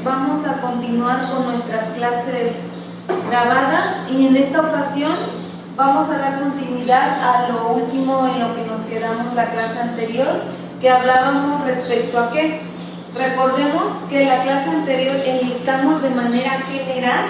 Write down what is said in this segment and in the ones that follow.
vamos a continuar con nuestras clases grabadas y en esta ocasión vamos a dar continuidad a lo último en lo que nos quedamos la clase anterior, que hablábamos respecto a qué. Recordemos que en la clase anterior enlistamos de manera general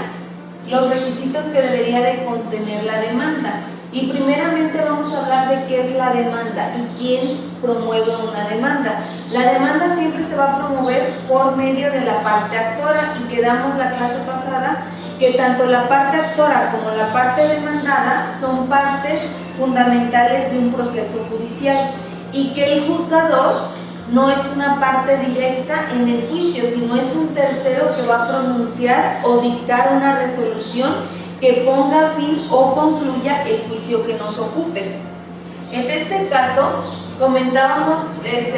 los requisitos que debería de contener la demanda. Y primeramente vamos a hablar de qué es la demanda y quién promueve una demanda. La demanda siempre se va a promover por medio de la parte actora y quedamos la clase pasada que tanto la parte actora como la parte demandada son partes fundamentales de un proceso judicial y que el juzgador no es una parte directa en el juicio, sino es un tercero que va a pronunciar o dictar una resolución que ponga fin o concluya el juicio que nos ocupe. En este caso, comentábamos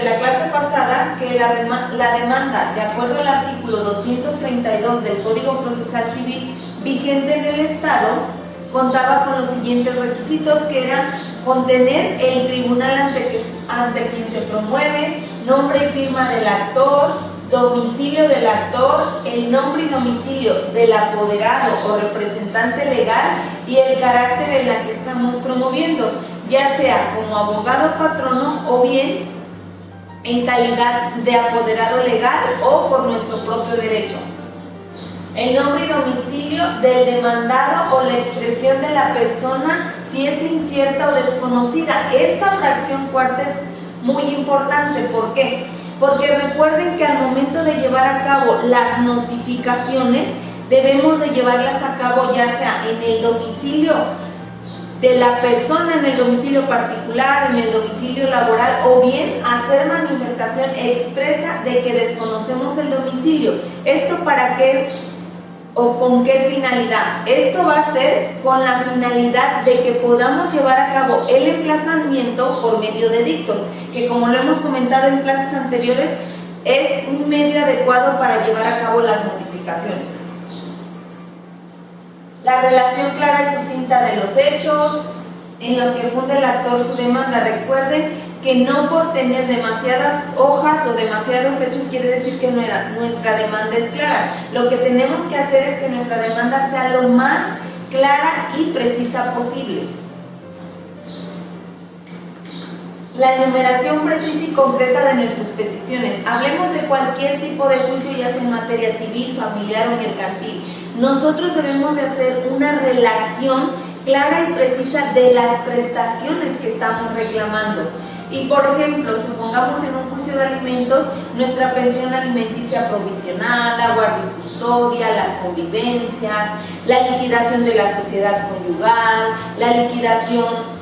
la clase pasada que la demanda, de acuerdo al artículo 232 del Código Procesal Civil vigente en el Estado, contaba con los siguientes requisitos, que eran contener el tribunal ante quien se promueve, nombre y firma del actor, domicilio del actor, el nombre y domicilio del apoderado o representante legal y el carácter en la que estamos promoviendo, ya sea como abogado patrono o bien en calidad de apoderado legal o por nuestro propio derecho. El nombre y domicilio del demandado o la expresión de la persona si es incierta o desconocida. Esta fracción cuarta es muy importante. ¿Por qué? Porque recuerden que al momento de llevar a cabo las notificaciones debemos de llevarlas a cabo ya sea en el domicilio de la persona, en el domicilio particular, en el domicilio laboral o bien hacer manifestación expresa de que desconocemos el domicilio. ¿Esto para qué o con qué finalidad? Esto va a ser con la finalidad de que podamos llevar a cabo el emplazamiento por medio de dictos, que como lo hemos comentado en clases anteriores, es un medio adecuado para llevar a cabo las notificaciones. La relación clara y sucinta de los hechos en los que funda el actor su demanda. Recuerden que no por tener demasiadas hojas o demasiados hechos quiere decir que nuestra demanda es clara. Lo que tenemos que hacer es que nuestra demanda sea lo más clara y precisa posible. La enumeración precisa y concreta de nuestras peticiones. Hablemos de cualquier tipo de juicio, ya sea en materia civil, familiar o mercantil. Nosotros debemos de hacer una relación clara y precisa de las prestaciones que estamos reclamando. Y por ejemplo, supongamos en un juicio de alimentos, nuestra pensión alimenticia provisional, la guardia y custodia, las convivencias, la liquidación de la sociedad conyugal, la liquidación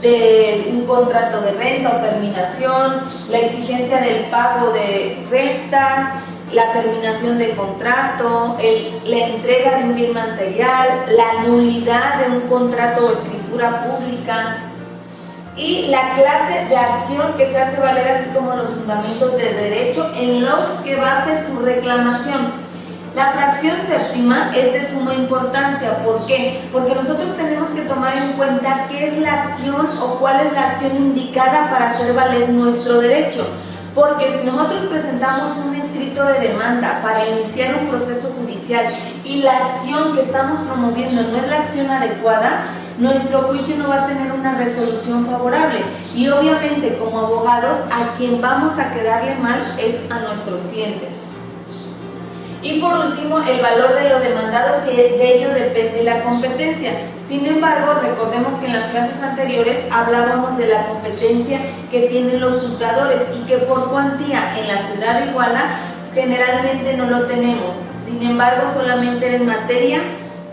de un contrato de renta o terminación, la exigencia del pago de rentas, la terminación de contrato, la entrega de un bien material, la nulidad de un contrato o escritura pública y la clase de acción que se hace valer, así como los fundamentos de derecho en los que base su reclamación. La fracción séptima es de suma importancia. ¿Por qué? Porque nosotros tenemos que tomar en cuenta qué es la acción o cuál es la acción indicada para hacer valer nuestro derecho. Porque si nosotros presentamos un escrito de demanda para iniciar un proceso judicial y la acción que estamos promoviendo no es la acción adecuada, nuestro juicio no va a tener una resolución favorable. Y obviamente como abogados a quien vamos a quedarle mal es a nuestros clientes. Y por último, el valor de lo demandado, si de ello depende la competencia. Sin embargo, recordemos que en las clases anteriores hablábamos de la competencia que tienen los juzgadores y que por cuantía en la ciudad de Iguala generalmente no lo tenemos. Sin embargo, solamente era en materia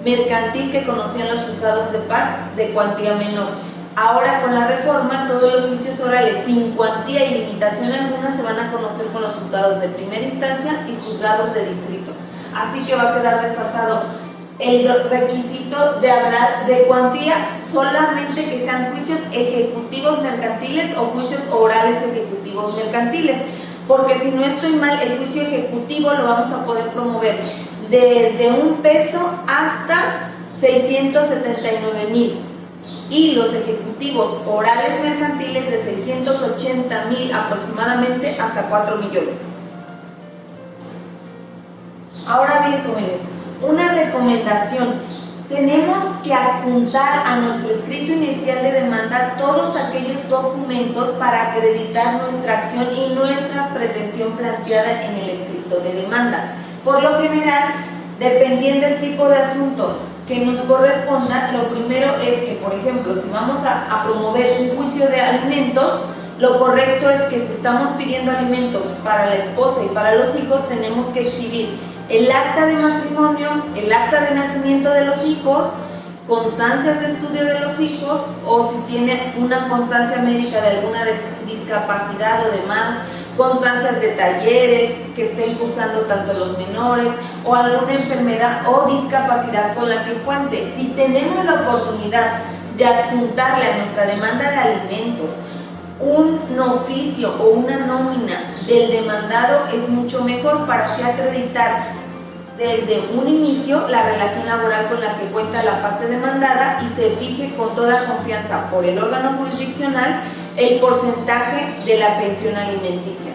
mercantil que conocían los juzgados de paz de cuantía menor. Ahora con la reforma todos los juicios orales sin cuantía y limitación alguna se van a conocer con los juzgados de primera instancia y juzgados de distrito. Así que va a quedar desfasado el requisito de hablar de cuantía solamente que sean juicios ejecutivos mercantiles o juicios orales ejecutivos mercantiles. Porque si no estoy mal, el juicio ejecutivo lo vamos a poder promover desde $1 hasta 679,000. Y los ejecutivos orales mercantiles de 680,000 aproximadamente hasta 4 millones. Ahora bien, jóvenes, una recomendación. Tenemos que adjuntar a nuestro escrito inicial de demanda todos aquellos documentos para acreditar nuestra acción y nuestra pretensión planteada en el escrito de demanda. Por lo general, dependiendo del tipo de asunto que nos corresponda, lo primero es que, por ejemplo, si vamos a promover un juicio de alimentos, lo correcto es que si estamos pidiendo alimentos para la esposa y para los hijos, tenemos que exhibir el acta de matrimonio, el acta de nacimiento de los hijos, constancias de estudio de los hijos, o si tiene una constancia médica de alguna discapacidad o demás, constancias de talleres que estén cursando tanto los menores, o alguna enfermedad o discapacidad con la que cuente. Si tenemos la oportunidad de adjuntarle a nuestra demanda de alimentos un oficio o una nómina del demandado, es mucho mejor para así acreditar desde un inicio la relación laboral con la que cuenta la parte demandada y se fije con toda confianza por el órgano jurisdiccional el porcentaje de la pensión alimenticia.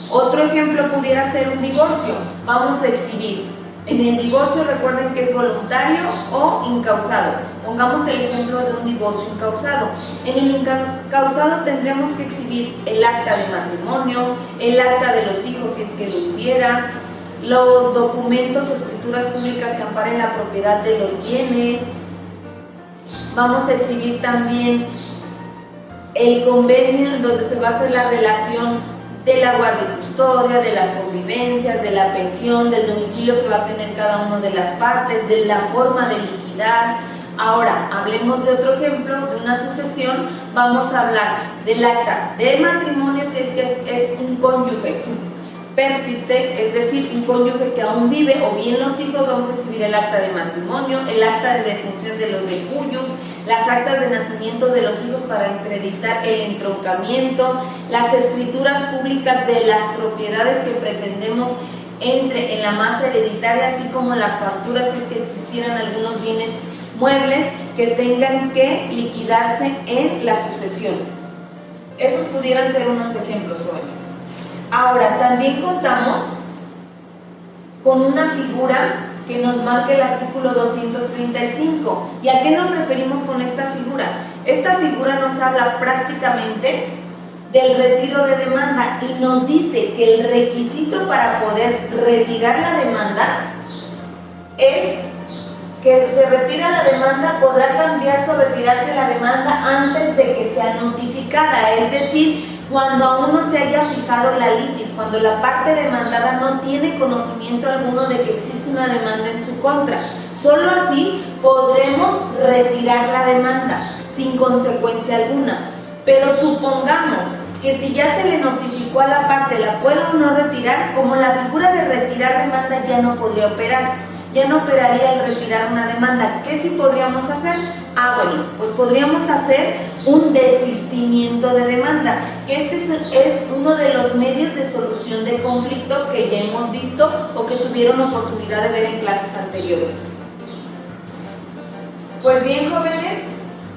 Otro ejemplo pudiera ser un divorcio. Vamos a exhibir. En el divorcio, recuerden que es voluntario o incausado. Pongamos el ejemplo de un divorcio incausado. En el incausado tendremos que exhibir el acta de matrimonio, el acta de los hijos si es que lo hubiera, los documentos o escrituras públicas que amparen la propiedad de los bienes. Vamos a exhibir también el convenio en donde se va a hacer la relación de la guardia y custodia, de las convivencias, de la pensión, del domicilio que va a tener cada una de las partes, de la forma de liquidar. Ahora, hablemos de otro ejemplo, de una sucesión. Vamos a hablar del acta de matrimonio si es que es un cónyuge superstite, es decir, un cónyuge que aún vive, o bien los hijos. Vamos a exhibir el acta de matrimonio, el acta de defunción de los decuyos, las actas de nacimiento de los hijos para acreditar el entroncamiento, las escrituras públicas de las propiedades que pretendemos entre en la masa hereditaria, así como las facturas si es que existieran algunos bienes muebles que tengan que liquidarse en la sucesión. Esos pudieran ser unos ejemplos, jóvenes. Ahora, también contamos con una figura que nos marca el artículo 235. ¿Y a qué nos referimos con esta figura? Esta figura nos habla prácticamente del retiro de demanda y nos dice que el requisito para poder retirar la demanda es que se retira la demanda, podrá cambiarse o retirarse la demanda antes de que sea notificada, es decir, cuando aún no se haya fijado la litis, cuando la parte demandada no tiene conocimiento alguno de que existe una demanda en su contra. Solo así podremos retirar la demanda sin consecuencia alguna. Pero supongamos que si ya se le notificó a la parte, la puede o no retirar, como la figura de retirar demanda ya no podría operar. Ya no operaría el retirar una demanda. ¿Qué sí podríamos hacer? Bueno, pues podríamos hacer un desistimiento de demanda, que este es uno de los medios de solución de conflicto que ya hemos visto o que tuvieron oportunidad de ver en clases anteriores. Pues bien, jóvenes,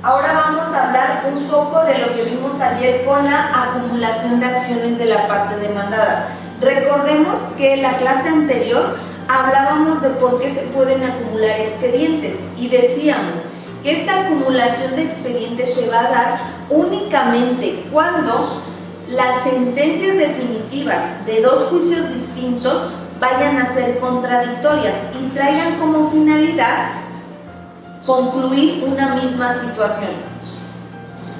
ahora vamos a hablar un poco de lo que vimos ayer con la acumulación de acciones de la parte demandada. Recordemos que en la clase anterior hablábamos de por qué se pueden acumular expedientes y decíamos que esta acumulación de expedientes se va a dar únicamente cuando las sentencias definitivas de dos juicios distintos vayan a ser contradictorias y traigan como finalidad concluir una misma situación.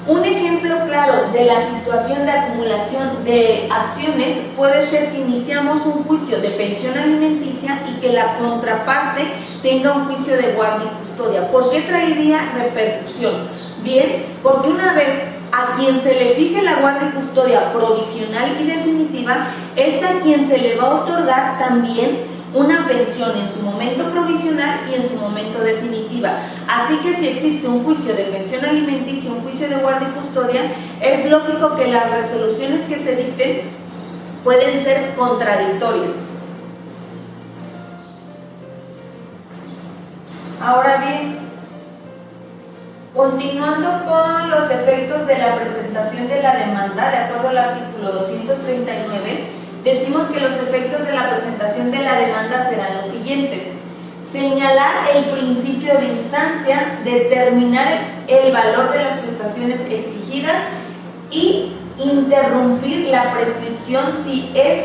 Un ejemplo claro de la situación de acumulación de acciones puede ser que iniciamos un juicio de pensión alimenticia y que la contraparte tenga un juicio de guardia y custodia. ¿Por qué traería repercusión? Bien, porque una vez a quien se le fije la guardia y custodia provisional y definitiva, es a quien se le va a otorgar también una pensión en su momento provisional y en su momento definitiva. Así que si existe un juicio de pensión alimenticia, un juicio de guardia y custodia, es lógico que las resoluciones que se dicten pueden ser contradictorias. Ahora bien, continuando con los efectos de la presentación de la demanda, de acuerdo al artículo 239, decimos que los efectos de la presentación de la demanda serán los siguientes: señalar el principio de instancia, determinar el valor de las prestaciones exigidas y interrumpir la prescripción si es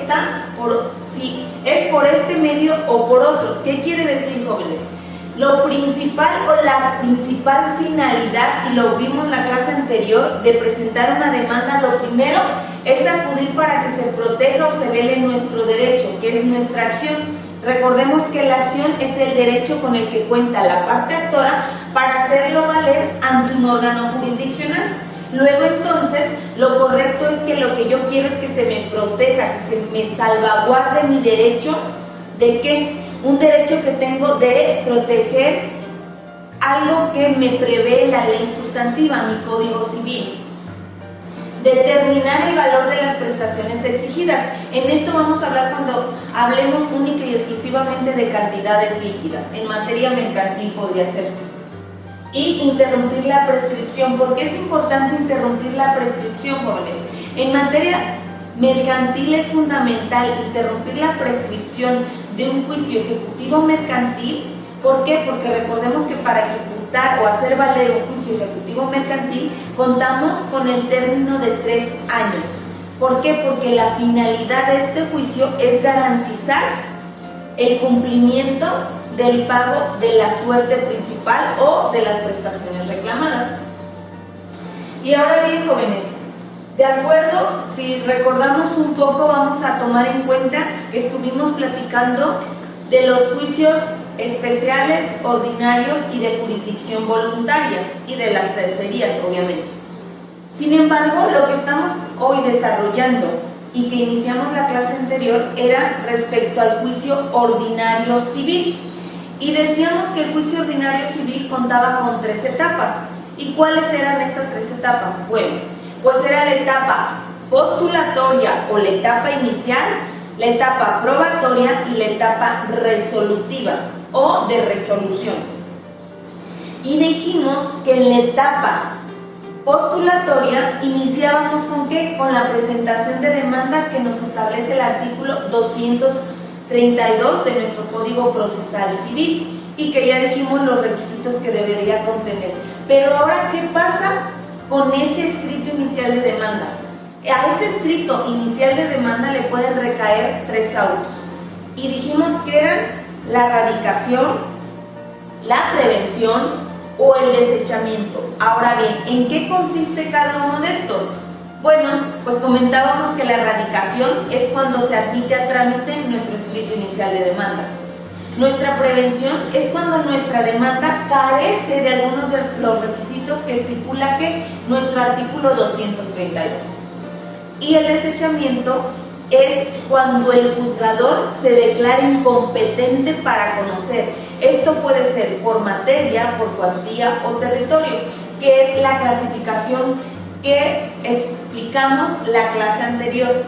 por este medio o por otros. ¿Qué quiere decir, jóvenes? Lo principal o la principal finalidad, y lo vimos en la clase anterior, de presentar una demanda, lo primero es acudir para que se proteja o se vele nuestro derecho, que es nuestra acción. Recordemos que la acción es el derecho con el que cuenta la parte actora para hacerlo valer ante un órgano jurisdiccional. Luego entonces, lo correcto es que lo que yo quiero es que se me proteja, que se me salvaguarde mi derecho. ¿De qué? Un derecho que tengo de proteger algo que me prevé la ley sustantiva, mi Código Civil. Determinar el valor de las prestaciones exigidas. En esto vamos a hablar cuando hablemos única y exclusivamente de cantidades líquidas. En materia mercantil podría ser. Y interrumpir la prescripción. ¿Por qué es importante interrumpir la prescripción, jóvenes? En materia mercantil es fundamental interrumpir la prescripción de un juicio ejecutivo mercantil. ¿Por qué? Porque recordemos que para ejecutar o hacer valer un juicio ejecutivo mercantil contamos con el término de 3 años. ¿Por qué? Porque la finalidad de este juicio es garantizar el cumplimiento del pago de la suerte principal o de las prestaciones reclamadas. Y ahora bien, jóvenes, de acuerdo, si recordamos un poco, vamos a tomar en cuenta que estuvimos platicando de los juicios especiales, ordinarios y de jurisdicción voluntaria, y de las tercerías, obviamente. Sin embargo, lo que estamos hoy desarrollando y que iniciamos la clase anterior era respecto al juicio ordinario civil. Y decíamos que el juicio ordinario civil contaba con 3 etapas. ¿Y cuáles eran estas 3 etapas? Bueno, pues era la etapa postulatoria o la etapa inicial, la etapa probatoria y la etapa resolutiva o de resolución. Y dijimos que en la etapa postulatoria iniciábamos ¿con qué? Con la presentación de demanda que nos establece el artículo 232 de nuestro Código Procesal Civil, y que ya dijimos los requisitos que debería contener. Pero ahora, ¿qué pasa con ese escrito inicial de demanda? A ese escrito inicial de demanda le pueden recaer 3 autos, y dijimos que eran la radicación, la prevención o el desechamiento. Ahora bien, ¿en qué consiste cada uno de estos? Bueno, pues comentábamos que la radicación es cuando se admite a trámite nuestro escrito inicial de demanda. Nuestra prevención es cuando nuestra demanda carece de algunos de los requisitos que estipula que nuestro artículo 232. Y el desechamiento es cuando el juzgador se declara incompetente para conocer. Esto puede ser por materia, por cuantía o territorio, que es la clasificación que explicamos la clase anterior.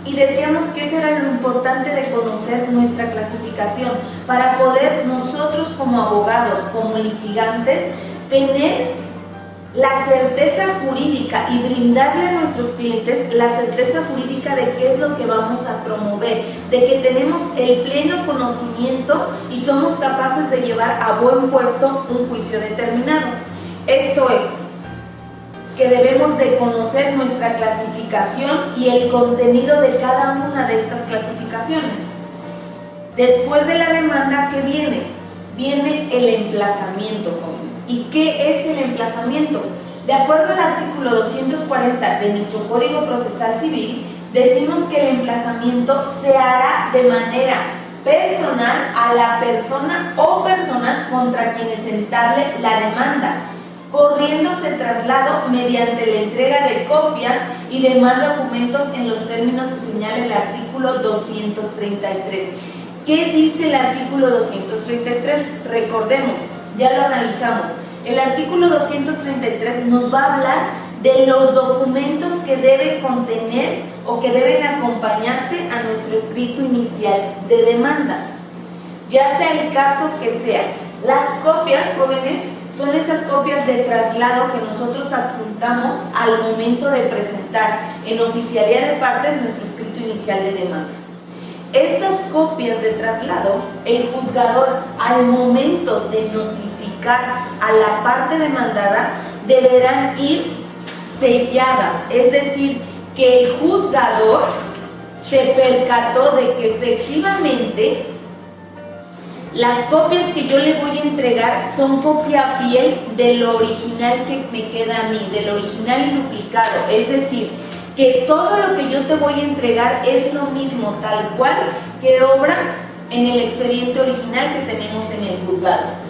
Y decíamos que eso era lo importante de conocer nuestra clasificación para poder nosotros como abogados, como litigantes, tener la certeza jurídica y brindarle a nuestros clientes la certeza jurídica de qué es lo que vamos a promover, de que tenemos el pleno conocimiento y somos capaces de llevar a buen puerto un juicio determinado. Esto es, que debemos de conocer nuestra clasificación y el contenido de cada una de estas clasificaciones. Después de la demanda, ¿qué viene? Viene el emplazamiento, jóvenes. ¿Y qué es el emplazamiento? De acuerdo al artículo 240 de nuestro Código Procesal Civil, decimos que el emplazamiento se hará de manera personal a la persona o personas contra quienes se entable la demanda, corriéndose traslado mediante la entrega de copias y demás documentos en los términos que señala el artículo 233. ¿Qué dice el artículo 233? Recordemos, ya lo analizamos. El artículo 233 nos va a hablar de los documentos que debe contener o que deben acompañarse a nuestro escrito inicial de demanda, ya sea el caso que sea. Las copias, jóvenes, son esas copias de traslado que nosotros adjuntamos al momento de presentar en oficialía de partes nuestro escrito inicial de demanda. Estas copias de traslado, el juzgador al momento de notificar a la parte demandada deberán ir selladas, es decir, que el juzgador se percató de que efectivamente las copias que yo le voy a entregar son copia fiel de lo original que me queda a mí, de lo original y duplicado, es decir, que todo lo que yo te voy a entregar es lo mismo, tal cual que obra en el expediente original que tenemos en el juzgado.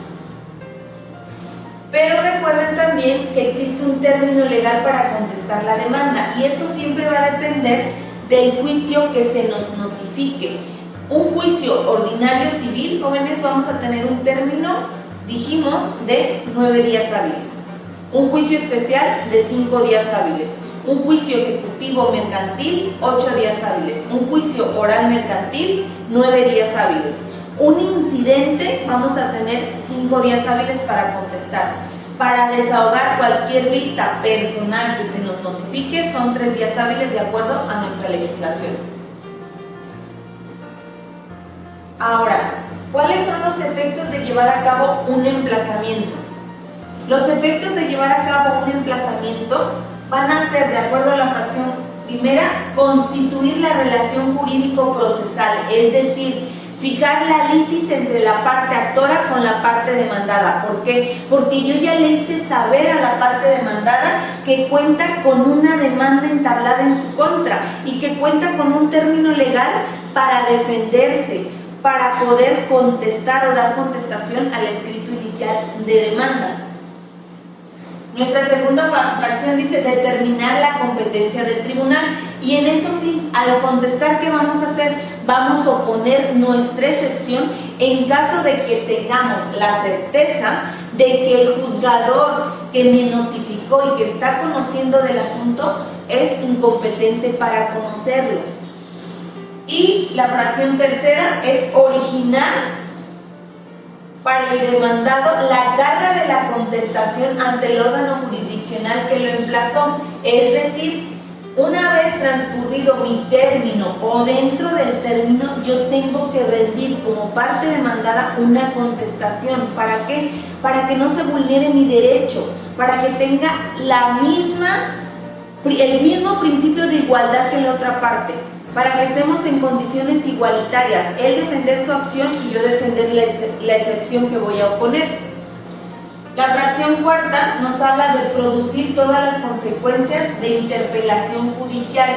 Pero recuerden también que existe un término legal para contestar la demanda y esto siempre va a depender del juicio que se nos notifique. Un juicio ordinario civil, jóvenes, vamos a tener un término, dijimos, de 9 días hábiles. Un juicio especial de 5 días hábiles. Un juicio ejecutivo mercantil, 8 días hábiles. Un juicio oral mercantil, 9 días hábiles. Un incidente, vamos a tener 5 días hábiles para contestar. Para desahogar cualquier vista personal que se nos notifique, son 3 días hábiles de acuerdo a nuestra legislación. Ahora, ¿cuáles son los efectos de llevar a cabo un emplazamiento? Los efectos de llevar a cabo un emplazamiento van a ser, de acuerdo a la fracción primera, constituir la relación jurídico-procesal, es decir, fijar la litis entre la parte actora con la parte demandada. ¿Por qué? Porque yo ya le hice saber a la parte demandada que cuenta con una demanda entablada en su contra y que cuenta con un término legal para defenderse, para poder contestar o dar contestación al escrito inicial de demanda. Nuestra segunda fracción dice determinar la competencia del tribunal y en eso sí, al contestar, ¿qué vamos a hacer? Vamos a oponer nuestra excepción en caso de que tengamos la certeza de que el juzgador que me notificó y que está conociendo del asunto es incompetente para conocerlo. Y la fracción tercera es originar para el demandado la carga de la contestación ante el órgano jurisdiccional que lo emplazó, es decir, una vez transcurrido mi término o dentro del término, yo tengo que rendir como parte demandada una contestación. ¿Para qué? Para que no se vulnere mi derecho, para que tenga el mismo principio de igualdad que la otra parte, para que estemos en condiciones igualitarias, él defender su acción y yo defender la excepción que voy a oponer. La fracción cuarta nos habla de producir todas las consecuencias de interpelación judicial.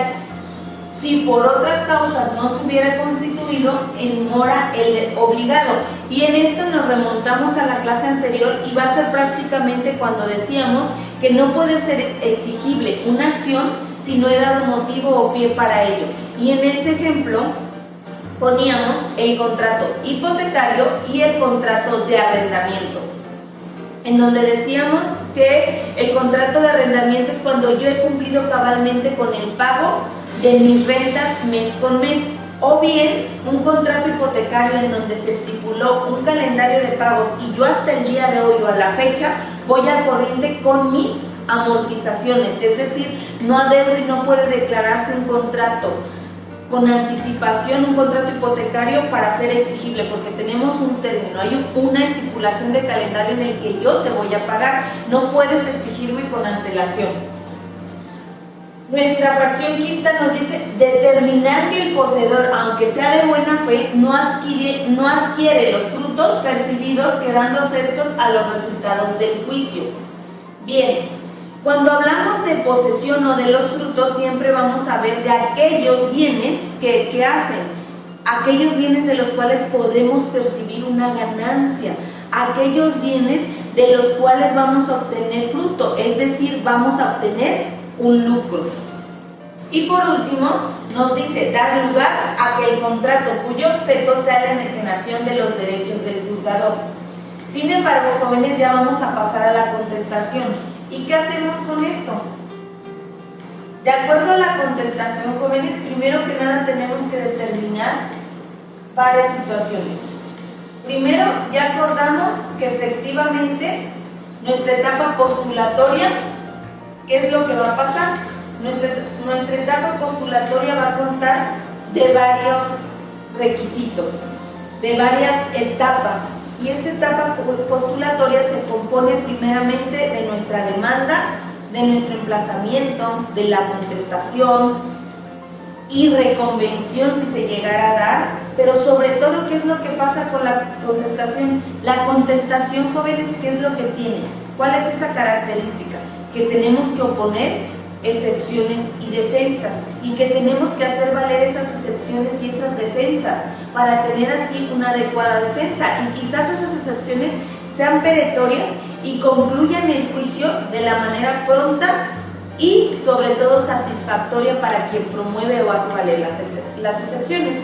Si por otras causas no se hubiera constituido en mora el obligado. Y en esto nos remontamos a la clase anterior y va a ser prácticamente cuando decíamos que no puede ser exigible una acción si no he dado motivo o pie para ello. Y en ese ejemplo poníamos el contrato hipotecario y el contrato de arrendamiento, en donde decíamos que el contrato de arrendamiento es cuando yo he cumplido cabalmente con el pago de mis rentas mes con mes, o bien un contrato hipotecario en donde se estipuló un calendario de pagos y yo hasta el día de hoy o a la fecha voy al corriente con mis amortizaciones, es decir, no adeudo y no puede declararse un contrato con anticipación, un contrato hipotecario para ser exigible, porque tenemos un término, hay una estipulación de calendario en el que yo te voy a pagar, no puedes exigirme con antelación. Nuestra fracción quinta nos dice determinar que el poseedor, aunque sea de buena fe, no adquiere los frutos percibidos, quedándose estos a los resultados del juicio. Bien, cuando hablamos de posesión o de los frutos, siempre vamos a ver de aquellos bienes que hacen, aquellos bienes de los cuales podemos percibir una ganancia, aquellos bienes de los cuales vamos a obtener fruto, es decir, vamos a obtener un lucro. Y por último, nos dice dar lugar a que el contrato cuyo objeto sea la enajenación de los derechos del juzgador. Sin embargo, jóvenes, ya vamos a pasar a la contestación. ¿Y qué hacemos con esto? De acuerdo a la contestación, jóvenes, primero que nada tenemos que determinar varias situaciones. Primero, ya acordamos que efectivamente nuestra etapa postulatoria, ¿qué es lo que va a pasar? Nuestra etapa postulatoria va a contar de varios requisitos, de varias etapas. Y esta etapa postulatoria se compone primeramente de nuestra demanda, de nuestro emplazamiento, de la contestación y reconvención si se llegara a dar, pero sobre todo, ¿qué es lo que pasa con la contestación? La contestación, jóvenes, ¿qué es lo que tiene? ¿Cuál es esa característica? Que tenemos que oponer excepciones y defensas, y que tenemos que hacer valer esas excepciones y esas defensas para tener así una adecuada defensa, y quizás esas excepciones sean perentorias y concluyan el juicio de la manera pronta y sobre todo satisfactoria para quien promueve o hace valer las excepciones.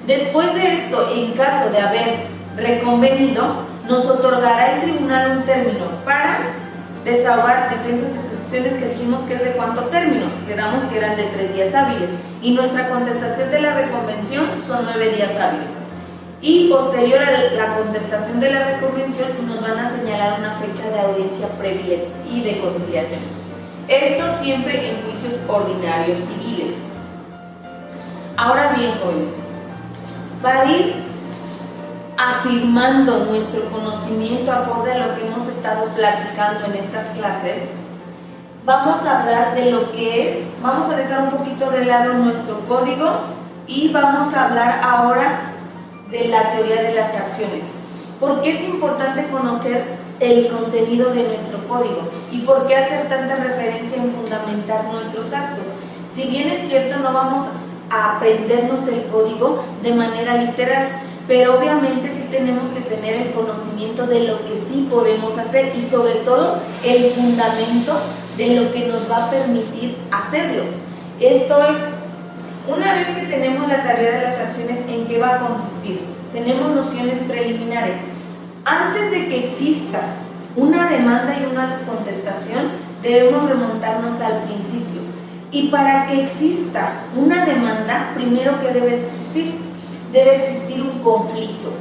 Después de esto, en caso de haber reconvenido, nos otorgará el tribunal un término para desahogar defensas y excepciones, que dijimos que es de cuánto término, quedamos que eran de 3 días hábiles, y nuestra contestación de la reconvención son 9 días hábiles. Y posterior a la contestación de la reconvención nos van a señalar una fecha de audiencia previa y de conciliación. Esto siempre en juicios ordinarios civiles. Ahora bien, jóvenes, para ir afirmando nuestro conocimiento acorde a lo que hemos estado platicando en estas clases, vamos a hablar de lo que es, vamos a dejar un poquito de lado nuestro código y vamos a hablar ahora de la teoría de las acciones. ¿Por qué es importante conocer el contenido de nuestro código? ¿Y por qué hacer tanta referencia en fundamentar nuestros actos? Si bien es cierto, no vamos a aprendernos el código de manera literal, pero obviamente sí tenemos que tener el conocimiento de lo que sí podemos hacer y sobre todo el fundamento de lo que nos va a permitir hacerlo. Esto es, una vez que tenemos la tarea de las acciones, ¿en qué va a consistir? Tenemos nociones preliminares. Antes de que exista una demanda y una contestación, debemos remontarnos al principio. Y para que exista una demanda, primero, ¿qué debe existir? Debe existir un conflicto.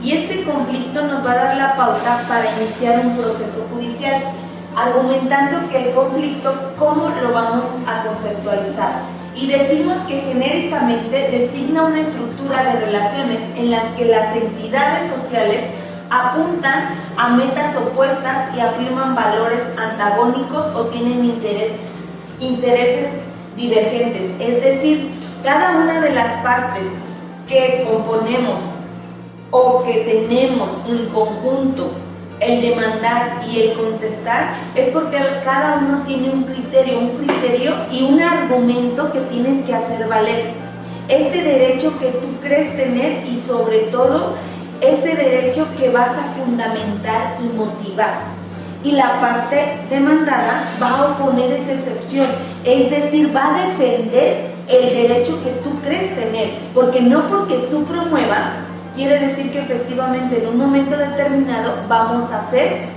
Y este conflicto nos va a dar la pauta para iniciar un proceso judicial, argumentando que el conflicto, ¿cómo lo vamos a conceptualizar? Y decimos que genéricamente designa una estructura de relaciones en las que las entidades sociales apuntan a metas opuestas y afirman valores antagónicos o tienen intereses divergentes. Es decir, cada una de las partes que componemos o que tenemos en conjunto el demandar y el contestar es porque cada uno tiene un criterio y un argumento que tienes que hacer valer. Ese derecho que tú crees tener y sobre todo ese derecho que vas a fundamentar y motivar. Y la parte demandada va a oponer esa excepción, es decir, va a defender el derecho que tú crees tener, porque no porque tú promuevas quiere decir que efectivamente en un momento determinado vamos a hacer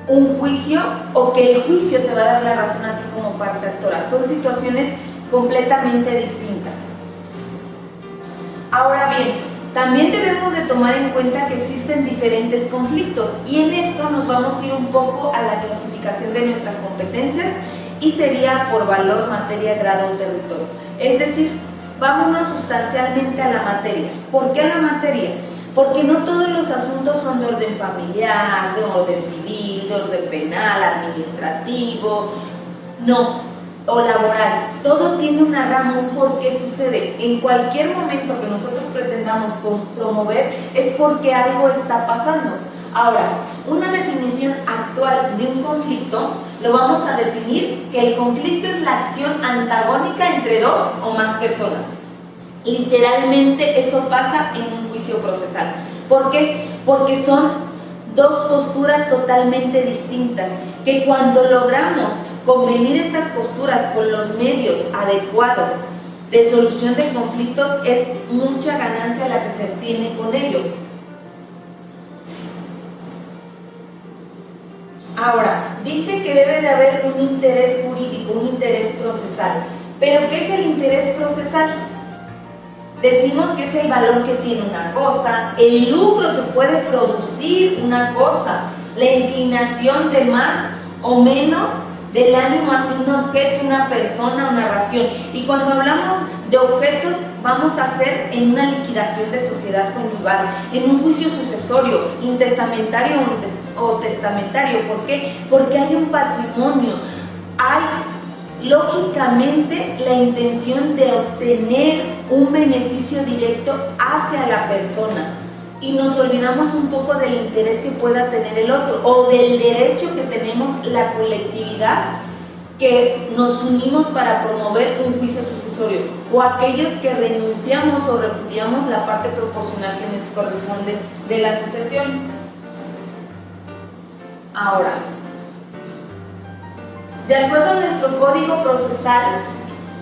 un juicio o que el juicio te va a dar la razón a ti como parte actora. Son situaciones completamente distintas. Ahora bien, también debemos de tomar en cuenta que existen diferentes conflictos y en esto nos vamos a ir un poco a la clasificación de nuestras competencias y sería por valor, materia, grado o territorio. Es decir, vámonos sustancialmente a la materia. ¿Por qué a la materia? Porque no todos los asuntos son de orden familiar, de orden civil, de orden penal, administrativo, o laboral. Todo tiene una rama, un por qué sucede. En cualquier momento que nosotros pretendamos promover es porque algo está pasando. Ahora, una definición actual de un conflicto lo vamos a definir que el conflicto es la acción antagónica entre dos o más personas. Literalmente eso pasa en un juicio procesal. ¿Por qué? Porque son dos posturas totalmente distintas, que cuando logramos convenir estas posturas con los medios adecuados de solución de conflictos, es mucha ganancia la que se obtiene con ello. Ahora, dice que debe de haber un interés jurídico, un interés procesal. ¿Pero qué es el interés procesal? Decimos que es el valor que tiene una cosa, el lucro que puede producir una cosa, la inclinación de más o menos del ánimo hacia un objeto, una persona, una ración. Y cuando hablamos de objetos vamos a hacer en una liquidación de sociedad conyugal, en un juicio sucesorio, intestamentario o testamentario. ¿Por qué? Porque hay un patrimonio, hay lógicamente la intención de obtener un beneficio directo hacia la persona y nos olvidamos un poco del interés que pueda tener el otro o del derecho que tenemos la colectividad que nos unimos para promover un juicio sucesorio, o aquellos que renunciamos o repudiamos la parte proporcional que nos corresponde de la sucesión. Ahora, de acuerdo a nuestro código procesal,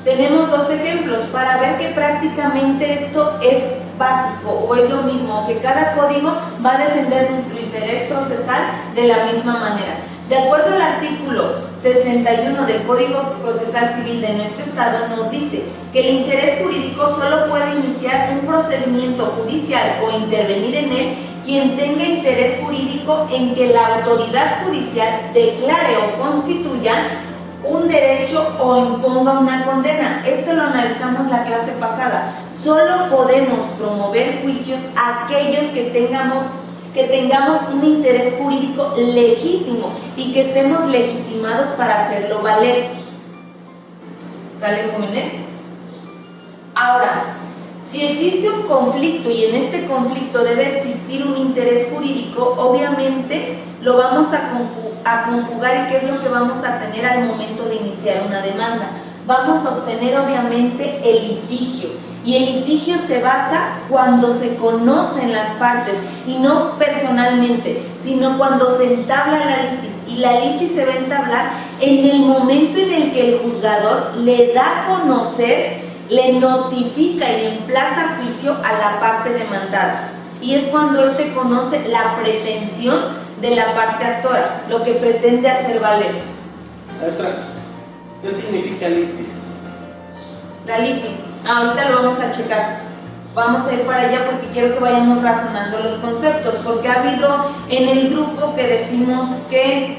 tenemos dos ejemplos para ver que prácticamente esto es básico o es lo mismo, que cada código va a defender nuestro interés procesal de la misma manera. De acuerdo al artículo 61 del Código Procesal Civil de nuestro Estado, nos dice que el interés jurídico solo puede iniciar un procedimiento judicial o intervenir en él quien tenga interés jurídico en que la autoridad judicial declare o constituya un derecho o imponga una condena. Esto lo analizamos la clase pasada. Solo podemos promover juicios a aquellos que tengamos un interés jurídico legítimo y que estemos legitimados para hacerlo valer. ¿Sale, jóvenes? Ahora, si existe un conflicto y en este conflicto debe existir un interés jurídico, obviamente lo vamos a conjugar. ¿Y qué es lo que vamos a tener al momento de iniciar una demanda? Vamos a obtener obviamente el litigio. Y el litigio se basa cuando se conocen las partes, y no personalmente, sino cuando se entabla la litis. Y la litis se va a entablar en el momento en el que el juzgador le da a conocer, le notifica y emplaza juicio a la parte demandada. Y es cuando éste conoce la pretensión de la parte actora, lo que pretende hacer valer. Maestra, ¿qué significa litis? La litis. Ahorita lo vamos a checar. Vamos a ir para allá porque quiero que vayamos razonando los conceptos, porque ha habido en el grupo que decimos que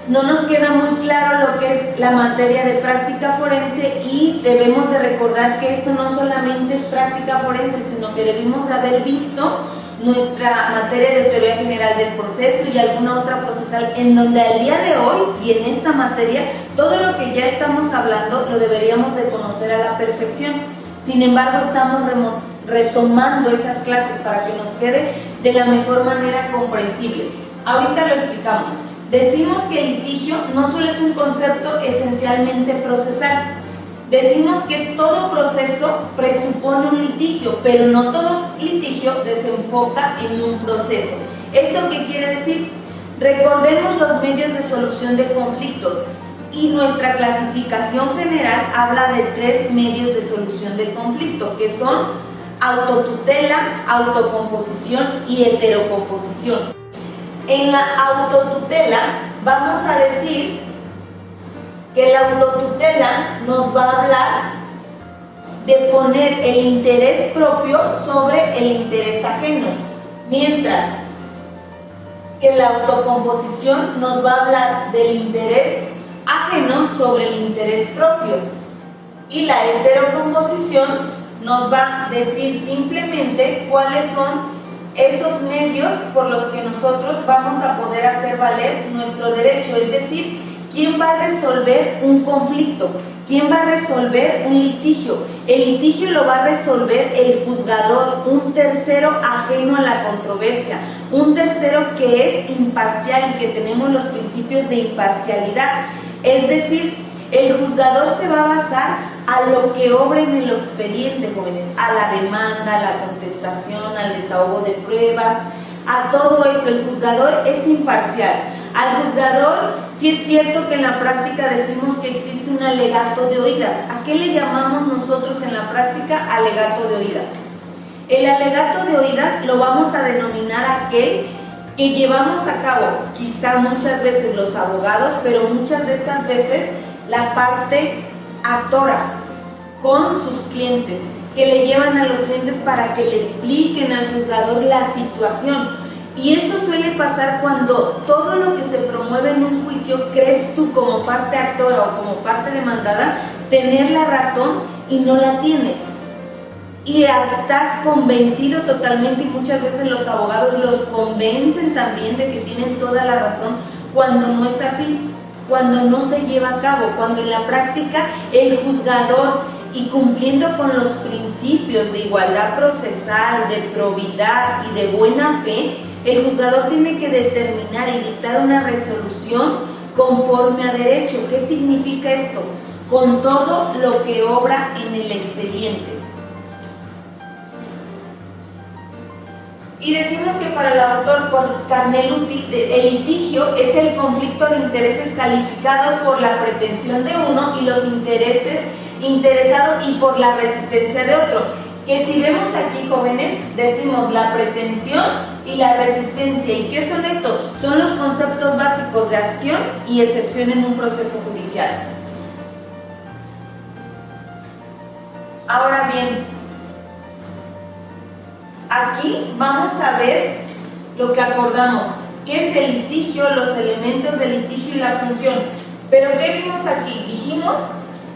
no nos queda muy claro lo que es la materia de práctica forense, y debemos de recordar que esto no solamente es práctica forense, sino que debimos de haber visto nuestra materia de teoría general del proceso y alguna otra procesal, en donde al día de hoy y en esta materia todo lo que ya estamos hablando lo deberíamos de conocer a la perfección. Sin embargo, estamos retomando esas clases para que nos quede de la mejor manera comprensible. Ahorita lo explicamos. Decimos que el litigio no solo es un concepto esencialmente procesal. Decimos que todo proceso presupone un litigio, pero no todo litigio desemboca en un proceso. ¿Eso qué quiere decir? Recordemos los medios de solución de conflictos, y nuestra clasificación general habla de 3 medios de solución de conflicto, que son autotutela, autocomposición y heterocomposición. En la autotutela vamos a decir que la autotutela nos va a hablar de poner el interés propio sobre el interés ajeno, mientras que la autocomposición nos va a hablar del interés ajeno sobre el interés propio, y la heterocomposición nos va a decir simplemente cuáles son esos medios por los que nosotros vamos a poder hacer valer nuestro derecho, es decir, ¿quién va a resolver un conflicto? ¿Quién va a resolver un litigio? El litigio lo va a resolver el juzgador, un tercero ajeno a la controversia, un tercero que es imparcial y que tenemos los principios de imparcialidad. Es decir, el juzgador se va a basar a lo que obra en el expediente, jóvenes, a la demanda, a la contestación, al desahogo de pruebas, a todo eso. El juzgador es imparcial. Al juzgador, sí es cierto que en la práctica decimos que existe un alegato de oídas. ¿A qué le llamamos nosotros en la práctica alegato de oídas? El alegato de oídas lo vamos a denominar aquel que llevamos a cabo, quizá muchas veces los abogados, pero muchas de estas veces la parte actora con sus clientes, que le llevan a los clientes para que le expliquen al juzgador la situación. Y esto suele pasar cuando todo lo que se promueve en un juicio crees tú como parte actora o como parte demandada tener la razón y no la tienes. Y estás convencido totalmente, y muchas veces los abogados los convencen también de que tienen toda la razón, cuando no es así, cuando no se lleva a cabo, cuando en la práctica el juzgador, y cumpliendo con los principios de igualdad procesal, de probidad y de buena fe, el juzgador tiene que determinar y dictar una resolución conforme a derecho. ¿Qué significa esto? Con todo lo que obra en el expediente. Y decimos que para el autor Carmeluti, el litigio es el conflicto de intereses calificados por la pretensión de uno y los intereses interesados y por la resistencia de otro. Que si vemos aquí, jóvenes, decimos la pretensión y la resistencia. ¿Y qué son estos? Son los conceptos básicos de acción y excepción en un proceso judicial. Ahora bien, aquí vamos a ver lo que acordamos, qué es el litigio, los elementos del litigio y la función. Pero ¿qué vimos aquí? Dijimos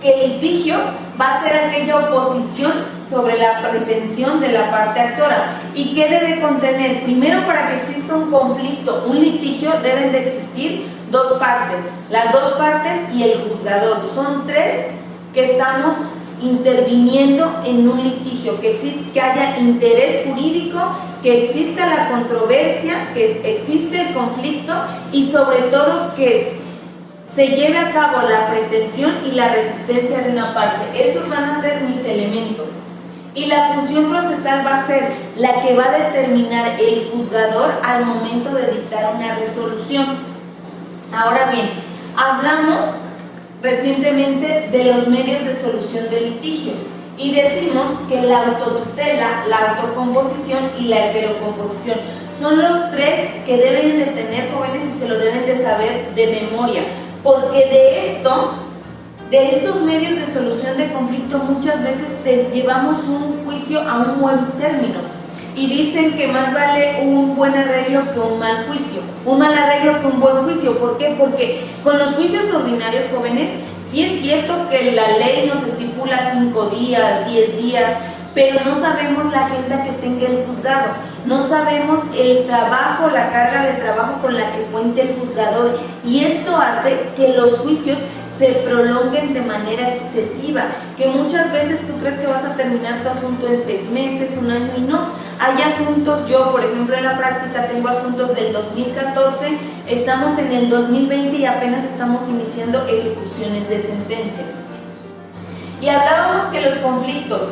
que el litigio va a ser aquella oposición sobre la pretensión de la parte actora. ¿Y qué debe contener? Primero, para que exista un conflicto, un litigio, deben de existir dos partes, las dos partes y el juzgador. Son tres que estamos interviniendo en un litigio, que haya interés jurídico, que exista la controversia, que existe el conflicto y sobre todo que se lleve a cabo la pretensión y la resistencia de una parte. Esos van a ser mis elementos. Y la función procesal va a ser la que va a determinar el juzgador al momento de dictar una resolución. Ahora bien, hablamos recientemente de los medios de solución del litigio y decimos que la autotutela, la autocomposición y la heterocomposición son los tres que deben de tener, jóvenes, y se lo deben de saber de memoria, porque de estos medios de solución de conflicto muchas veces llevamos un juicio a un buen término y dicen que más vale un buen arreglo que un mal juicio, un mal arreglo que un buen juicio. ¿Por qué? Porque con los juicios ordinarios, jóvenes, sí es cierto que la ley nos estipula 5 días, 10 días, pero no sabemos la agenda que tenga el juzgado, no sabemos el trabajo, la carga de trabajo con la que cuente el juzgador, y esto hace que los juicios se prolonguen de manera excesiva, que muchas veces tú crees que vas a terminar tu asunto en 6 meses, un año, y no. Hay asuntos, yo por ejemplo en la práctica tengo asuntos del 2014, estamos en el 2020 y apenas estamos iniciando ejecuciones de sentencia. Y hablábamos que los conflictos,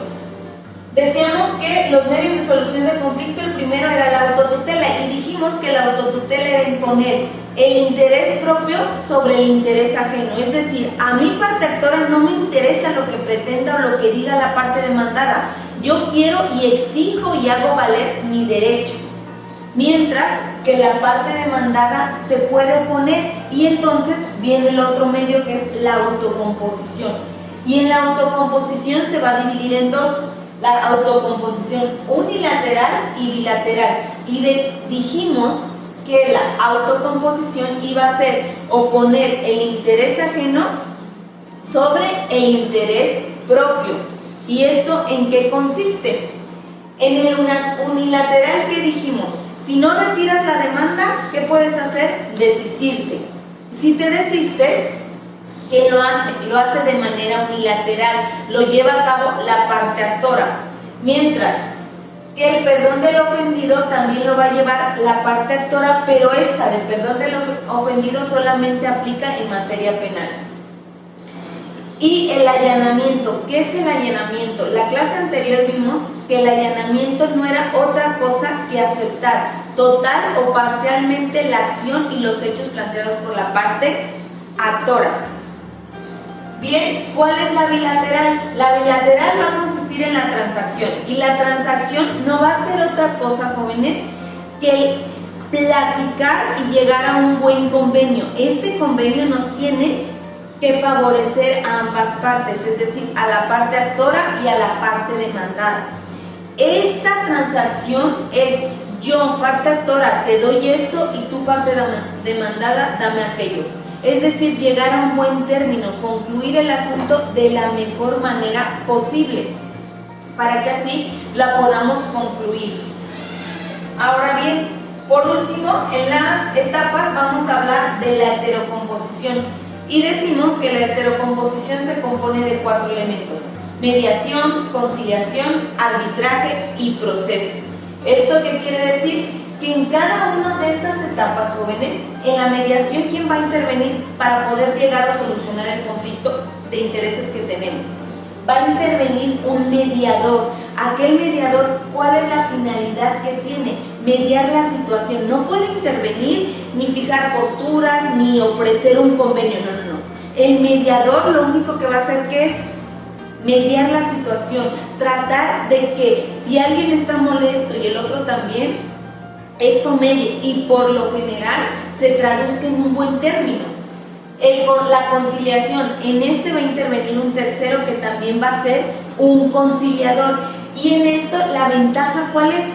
decíamos que los medios de solución de conflicto, el primero era la autotutela, y dijimos que la autotutela era imponer el interés propio sobre el interés ajeno. Es decir, a mi parte actora no me interesa lo que pretenda o lo que diga la parte demandada. Yo quiero y exijo y hago valer mi derecho. Mientras que la parte demandada se puede oponer, y entonces viene el otro medio, que es la autocomposición. Y en la autocomposición se va a dividir en dos: la autocomposición unilateral y bilateral. Y dijimos que la autocomposición iba a ser oponer el interés ajeno sobre el interés propio. ¿Y esto en qué consiste? En el unilateral, ¿qué dijimos? Si no retiras la demanda, ¿qué puedes hacer? Desistirte. Si te desistes, ¿quién lo hace? Lo hace de manera unilateral, lo lleva a cabo la parte actora. Mientras que el perdón del ofendido también lo va a llevar la parte actora, pero esta del perdón del ofendido solamente aplica en materia penal. Y el allanamiento. ¿Qué es el allanamiento? La clase anterior vimos que el allanamiento no era otra cosa que aceptar total o parcialmente la acción y los hechos planteados por la parte actora. Bien, ¿cuál es la bilateral? La bilateral va a consistir en la transacción, y la transacción no va a ser otra cosa, jóvenes, que platicar y llegar a un buen convenio. Este convenio nos tiene que favorecer a ambas partes, es decir, a la parte actora y a la parte demandada. Esta transacción es: yo, parte actora, te doy esto, y tú, parte demandada, dame aquello. es decir, llegar a un buen término, concluir el asunto de la mejor manera posible, para que así la podamos concluir. Ahora bien, por último, en las etapas vamos a hablar de la heterocomposición y decimos que la heterocomposición se compone de 4 elementos: mediación, conciliación, arbitraje y proceso. ¿Esto qué quiere decir? Que en cada una de estas etapas, jóvenes, en la mediación, ¿quién va a intervenir para poder llegar a solucionar el conflicto de intereses que tenemos? Va a intervenir un mediador. Aquel mediador, ¿cuál es la finalidad que tiene? Mediar la situación. No puede intervenir ni fijar posturas ni ofrecer un convenio. No. El mediador lo único que va a hacer que es mediar la situación, tratar de que si alguien está molesto y el otro también, esto medie y por lo general se traduzca en un buen término. La conciliación, en este va a intervenir un tercero que también va a ser un conciliador. Y en esto, ¿la ventaja cuál es?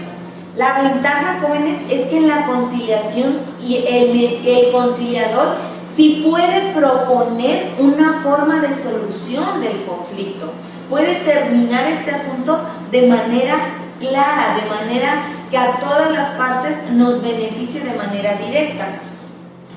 La ventaja, jóvenes, es que en la conciliación y el conciliador sí puede proponer una forma de solución del conflicto. Puede terminar este asunto de manera clara, de manera que a todas las partes nos beneficie de manera directa.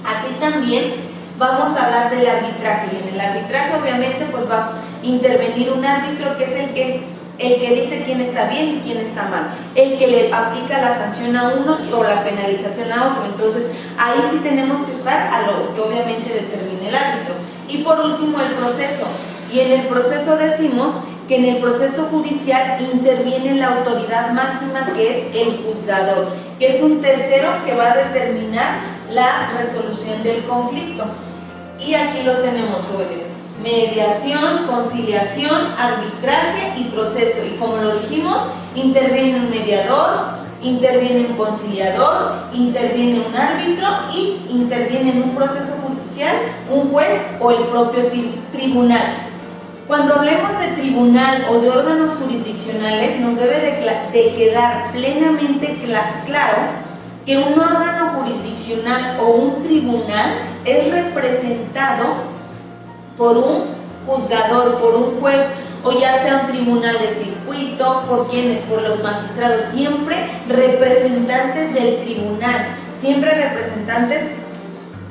Así también vamos a hablar del arbitraje, y en el arbitraje obviamente pues va a intervenir un árbitro que es el que dice quién está bien y quién está mal, el que le aplica la sanción a uno o la penalización a otro. Entonces ahí sí tenemos que estar a lo que obviamente determine el árbitro. Y por último, el proceso, y en el proceso decimos que en el proceso judicial interviene la autoridad máxima, que es el juzgador, que es un tercero que va a determinar la resolución del conflicto. Y aquí lo tenemos, jóvenes: mediación, conciliación, arbitraje y proceso. Y como lo dijimos, interviene un mediador, interviene un conciliador, interviene un árbitro y interviene en un proceso judicial un juez o el propio tribunal. Cuando hablemos de tribunal o de órganos jurisdiccionales, nos debe de quedar plenamente claro que un órgano jurisdiccional o un tribunal es representado por un juzgador, por un juez, o ya sea un tribunal de circuito, ¿por quiénes? Por los magistrados, siempre representantes del tribunal, siempre representantes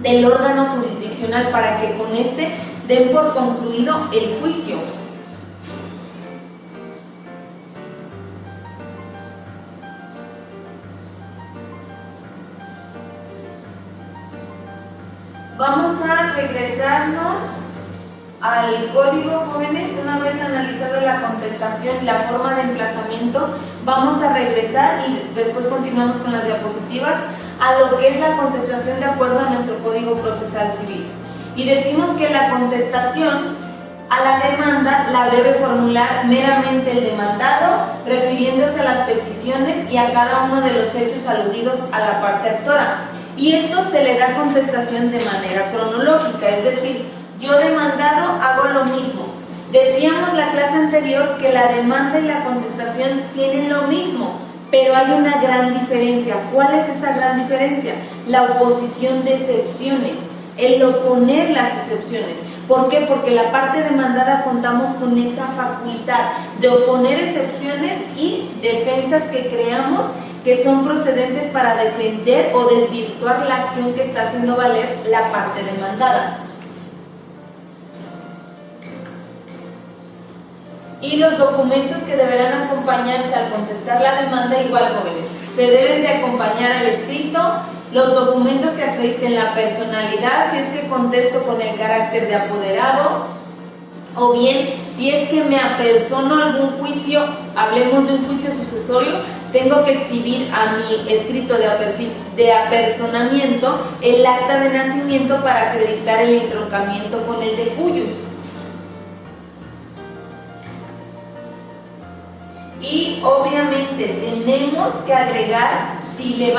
del órgano jurisdiccional, para que con este den por concluido el juicio. Vamos a regresarnos al código, jóvenes. Una vez analizado la contestación y la forma de emplazamiento, vamos a regresar y después continuamos con las diapositivas a lo que es la contestación de acuerdo a nuestro Código Procesal Civil. Y decimos que la contestación a la demanda la debe formular meramente el demandado, refiriéndose a las peticiones y a cada uno de los hechos aludidos a la parte actora. Y esto se le da contestación de manera cronológica, es decir, yo demandado hago lo mismo. Decíamos la clase anterior que la demanda y la contestación tienen lo mismo, pero hay una gran diferencia. ¿Cuál es esa gran diferencia? La oposición de excepciones, el oponer las excepciones. ¿Por qué? Porque la parte demandada contamos con esa facultad de oponer excepciones y defensas que creamos que son procedentes para defender o desvirtuar la acción que está haciendo valer la parte demandada. Y los documentos que deberán acompañarse al contestar la demanda, igual, jóvenes, se deben de acompañar al escrito, los documentos que acrediten la personalidad, si es que contesto con el carácter de apoderado, o bien, si es que me apersono a algún juicio, hablemos de un juicio sucesorio, tengo que exhibir a mi escrito de apersonamiento el acta de nacimiento para acreditar el entroncamiento con el de cuyos. Y obviamente tenemos que agregar, si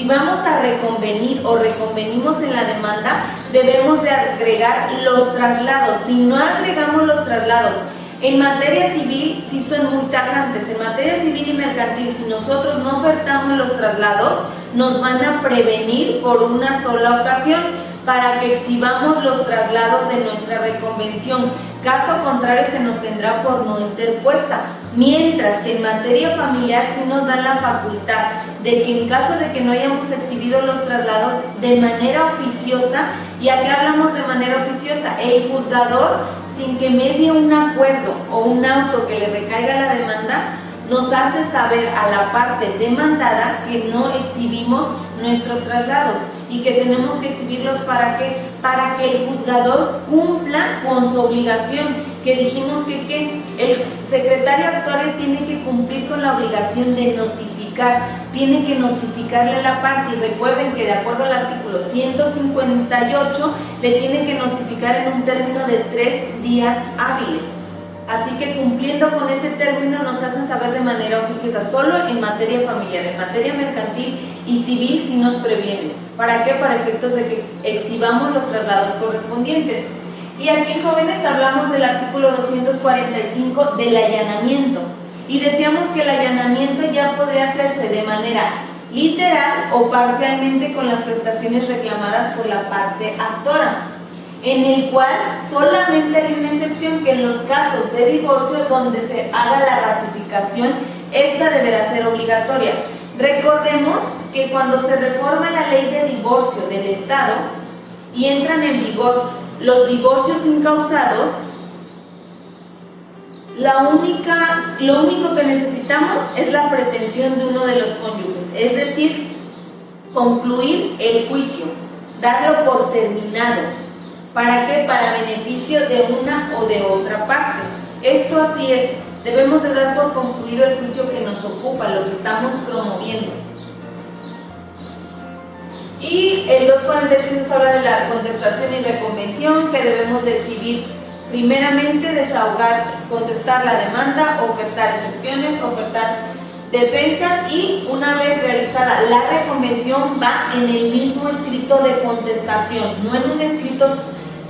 vamos a reconvenir o reconvenimos en la demanda, debemos de agregar los traslados. Si no agregamos los traslados, en materia civil sí son muy tajantes. En materia civil y mercantil, si nosotros no ofertamos los traslados, nos van a prevenir por una sola ocasión. para que exhibamos los traslados de nuestra reconvención. Caso contrario, se nos tendrá por no interpuesta. Mientras que en materia familiar sí nos dan la facultad de que en caso de que no hayamos exhibido los traslados de manera oficiosa, y acá hablamos de manera oficiosa, el juzgador, sin que medie un acuerdo o un auto que le recaiga la demanda, nos hace saber a la parte demandada que no exhibimos nuestros traslados y que tenemos que exhibirlos ¿para qué? Para que el juzgador cumpla con su obligación, que dijimos que el secretario actuario tiene que cumplir con la obligación de notificar, tiene que notificarle a la parte, y recuerden que de acuerdo al artículo 158 le tiene que notificar en un término de 3 días hábiles. Así que cumpliendo con ese término nos hacen saber de manera oficiosa, solo en materia familiar, en materia mercantil y civil sí nos previenen. ¿Para qué? Para efectos de que exhibamos los traslados correspondientes. Y aquí, jóvenes, hablamos del artículo 245 del allanamiento. Y decíamos que el allanamiento ya podría hacerse de manera literal o parcialmente con las prestaciones reclamadas por la parte actora, en el cual solamente hay una excepción, que en los casos de divorcio donde se haga la ratificación, esta deberá ser obligatoria. Recordemos que cuando se reforma la ley de divorcio del Estado y entran en vigor los divorcios incausados, lo único que necesitamos es la pretensión de uno de los cónyuges, es decir, concluir el juicio, darlo por terminado. ¿Para qué? Para beneficio de una o de otra parte. Esto así es, debemos de dar por concluido el juicio que nos ocupa, lo que estamos promoviendo. Y el 246 nos habla de la contestación y reconvención, que debemos de exhibir primeramente, desahogar, contestar la demanda, ofertar excepciones, ofertar defensas, y una vez realizada la reconvención va en el mismo escrito de contestación, no en un escrito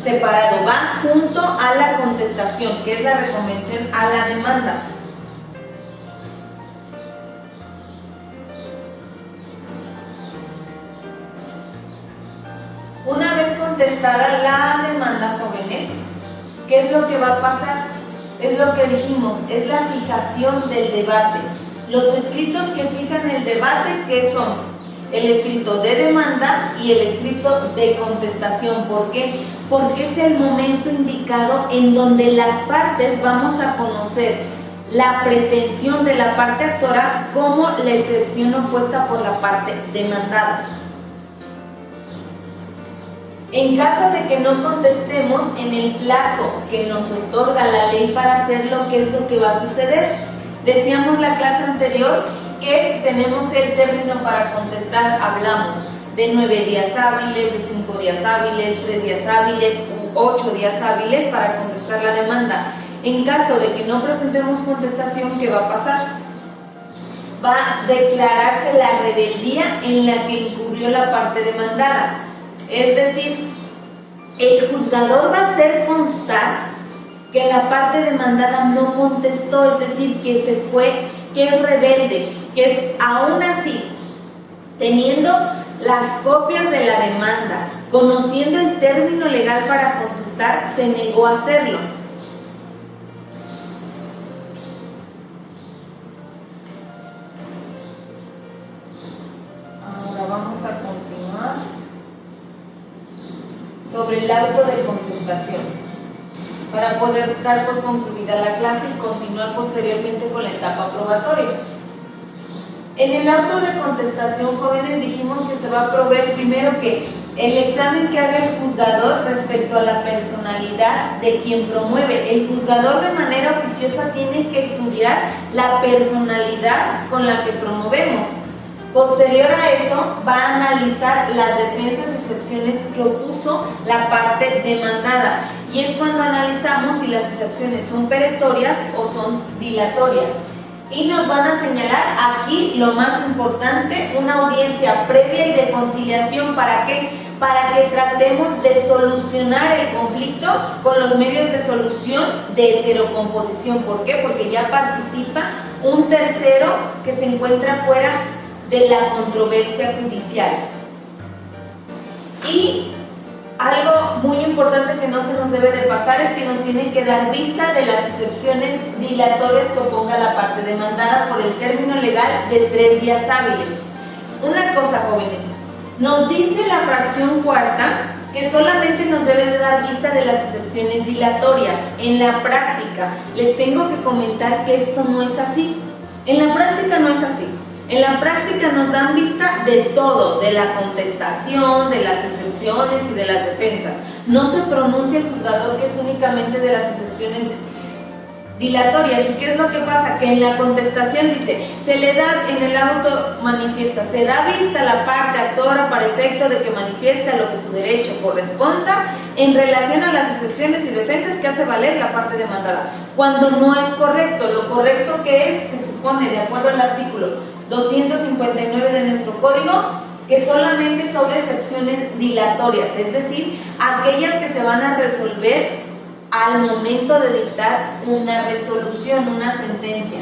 separado, va junto a la contestación, que es la reconvención a la demanda. Una vez contestada la demanda, jóvenes, ¿qué es lo que va a pasar? Es lo que dijimos, es la fijación del debate. Los escritos que fijan el debate, ¿qué son? El escrito de demanda y el escrito de contestación. ¿Por qué? Porque es el momento indicado en donde las partes vamos a conocer la pretensión de la parte actora como la excepción opuesta por la parte demandada. En caso de que no contestemos en el plazo que nos otorga la ley para hacerlo, ¿qué es lo que va a suceder? Decíamos la clase anterior que tenemos el término para contestar, hablamos de 9 días hábiles, de 5 días hábiles, 3 días hábiles, 8 días hábiles para contestar la demanda. En caso de que no presentemos contestación, ¿qué va a pasar? Va a declararse la rebeldía en la que incurrió la parte demandada. Es decir, el juzgador va a hacer constar que la parte demandada no contestó, es decir, que se fue, que es rebelde, que es aún así, teniendo las copias de la demanda, conociendo el término legal para contestar, se negó a hacerlo. Ahora vamos a continuar sobre el auto de contestación, para poder dar por concluida la clase y continuar posteriormente con la etapa probatoria. En el auto de contestación, jóvenes, dijimos que se va a proveer primero que el examen que haga el juzgador respecto a la personalidad de quien promueve. El juzgador de manera oficiosa tiene que estudiar la personalidad con la que promovemos. Posterior a eso, va a analizar las defensas y excepciones que opuso la parte demandada. Y es cuando analizamos si las excepciones son perentorias o son dilatorias. Y nos van a señalar aquí lo más importante, una audiencia previa y de conciliación. ¿Para qué? Para que tratemos de solucionar el conflicto con los medios de solución de heterocomposición. ¿Por qué? Porque ya participa un tercero que se encuentra fuera de la controversia judicial. Y importante que no se nos debe de pasar es que nos tienen que dar vista de las excepciones dilatorias que oponga la parte demandada por el término legal de 3 días hábiles. Una cosa, jóvenes, nos dice la fracción cuarta que solamente nos debe de dar vista de las excepciones dilatorias. En la práctica, les tengo que comentar que esto no es así. En la práctica no es así. En la práctica nos dan vista de todo, de la contestación, de las excepciones y de las defensas. No se pronuncia el juzgador que es únicamente de las excepciones dilatorias. ¿Y qué es lo que pasa? Que en la contestación dice, se le da, en el auto manifiesta, se da vista a la parte actora para efecto de que manifiesta lo que su derecho corresponda en relación a las excepciones y defensas que hace valer la parte demandada. Cuando no es correcto, lo correcto que es, se supone, de acuerdo al artículo 259 de nuestro código, que solamente sobre excepciones dilatorias, es decir, aquellas que se van a resolver al momento de dictar una resolución, una sentencia.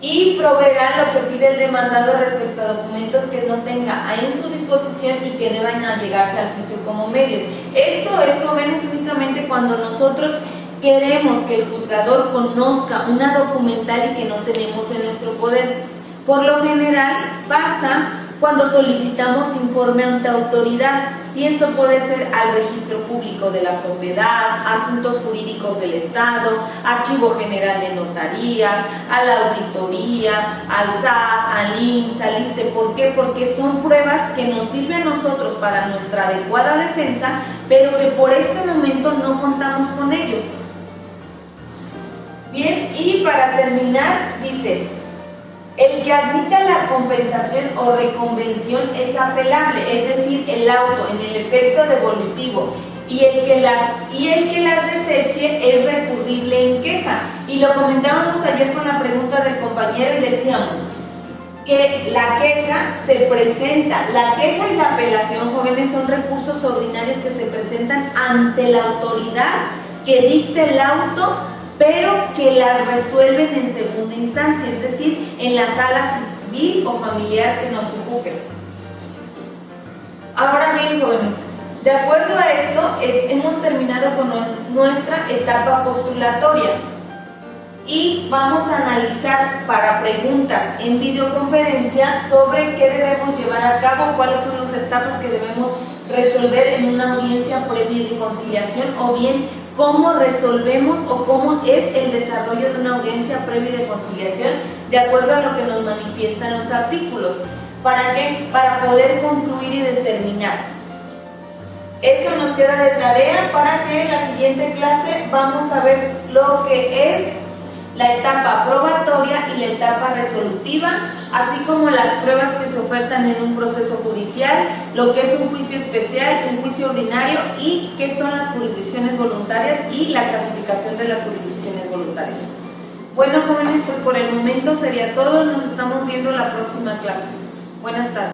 Y proveerá lo que pide el demandado respecto a documentos que no tenga en su disposición y que deban allegarse al juicio como medio. Esto es, jóvenes, únicamente cuando nosotros queremos que el juzgador conozca una documental y que no tenemos en nuestro poder. Por lo general pasa cuando solicitamos informe ante autoridad, y esto puede ser al registro público de la propiedad, asuntos jurídicos del Estado, Archivo General de Notarías, a la auditoría, al SAT, al IMSS, al ISSSTE. ¿Por qué? Porque son pruebas que nos sirven a nosotros para nuestra adecuada defensa, pero que por este momento no contamos con ellos. Bien, y para terminar, dice: el que admita la compensación o reconvención es apelable, es decir, el auto en el efecto devolutivo, y el que las deseche es recurrible en queja. Y lo comentábamos ayer con la pregunta del compañero y decíamos que la queja se presenta, la queja y la apelación, jóvenes, son recursos ordinarios que se presentan ante la autoridad que dicte el auto, pero que las resuelven en segunda instancia, es decir, en la sala civil o familiar que nos ocupe. Ahora bien, jóvenes, de acuerdo a esto, hemos terminado con nuestra etapa postulatoria y vamos a analizar para preguntas en videoconferencia sobre qué debemos llevar a cabo, cuáles son las etapas que debemos resolver en una audiencia previa de conciliación, o bien cómo resolvemos o cómo es el desarrollo de una audiencia previa de conciliación de acuerdo a lo que nos manifiestan los artículos. ¿Para qué? Para poder concluir y determinar. Eso nos queda de tarea para que en la siguiente clase vamos a ver lo que es la etapa probatoria y la etapa resolutiva, así como las pruebas que se ofertan en un proceso judicial, lo que es un juicio especial, un juicio ordinario y qué son las jurisdicciones voluntarias y la clasificación de las jurisdicciones voluntarias. Bueno, jóvenes, pues por el momento sería todo. Nos estamos viendo en la próxima clase. Buenas tardes.